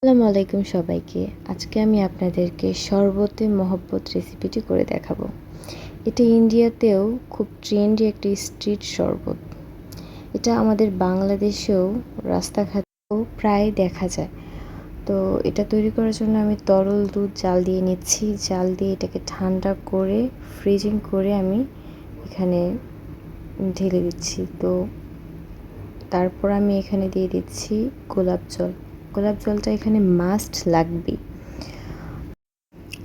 আসসালামু আলাইকুম সবাইকে। আজকে আমি আপনাদেরকে শরবতে মহব্বত রেসিপিটি করে দেখাবো। এটা ইন্ডিয়াতেও খুব ট্রেন্ডি একটি স্ট্রিট শরবত। এটা আমাদের বাংলাদেশেও রাস্তাঘাটেও প্রায় দেখা যায়। তো এটা তৈরি করার জন্য আমি তরল দুধ জাল দিয়ে নিচ্ছি। জাল দিয়ে এটাকে ঠান্ডা করে ফ্রিজিং করে আমি এখানে ঢেলে দিচ্ছি। তো তারপর আমি এখানে দিয়ে দিচ্ছি গোলাপ জল। গোলাপ জলটা এখানে মাস্ট লাগবেই।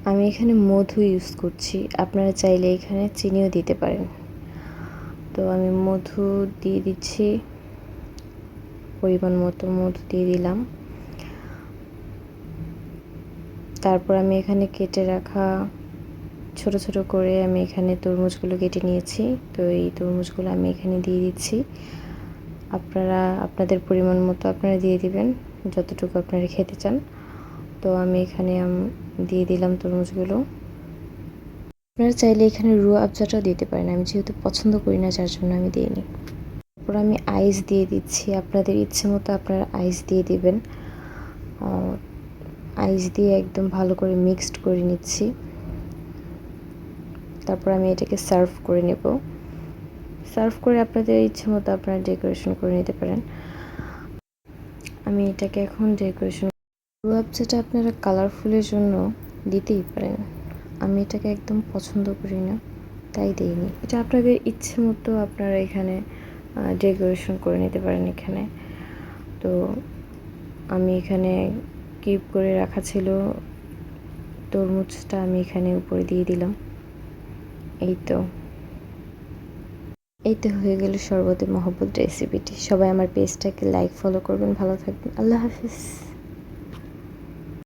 আমি এখানে মধু ইউজ করছি, আপনারা চাইলে এখানে চিনিও দিতে পারেন। তো আমি মধু দিয়ে দিচ্ছি, পরিমাণ মতো মধু দিয়ে দিলাম। তারপর আমি এখানে কেটে রাখা ছোট ছোট করে আমি এখানে তরমুজগুলো কেটে নিয়েছি। তো এই তরমুজগুলো আমি এখানে দিয়ে দিচ্ছি। আপনারা আপনাদের পরিমাণ মতো আপনারা দিয়ে দিবেন, যতটুকু আপনারা খেতে চান। তো আমি এখানে দিয়ে দিলাম তরমুজগুলো। আপনারা চাইলে এখানে রুহ আফজাটাও দিতে পারেন, আমি যেহেতু পছন্দ করি না যার জন্য আমি দিইনি। তারপর আমি আইস দিয়ে দিচ্ছি, আপনাদের ইচ্ছে মতো আপনারা আইস দিয়ে দিবেন। আইস দিয়ে একদম ভালো করে মিক্সড করে নিচ্ছি। তারপর আমি এটাকে সার্ভ করে নেব। সার্ভ করে আপনাদের ইচ্ছে মতো আপনারা ডেকোরেশন করে নিতে পারেন। আমি এটাকে এখন ডেকোরেশন, রুহ আফজাটা আপনারা কালারফুলের জন্য দিতেই পারেন। আমি এটাকে একদম পছন্দ করি না, তাই দিইনি। এটা আপনাদের ইচ্ছে মতো আপনারা এখানে ডেকোরেশন করে নিতে পারেন এখানে। তো আমি এখানে কিউব করে রাখা ছিল তরমুজটা, আমি এখানে উপরে দিয়ে দিলাম। এই তো হয়ে গেল শরবতে মহব্বত রেসিপিটি। সবাই আমার পেজটাকে লাইক ফলো করবেন। ভালো থাকবেন। আল্লাহ হাফিজ।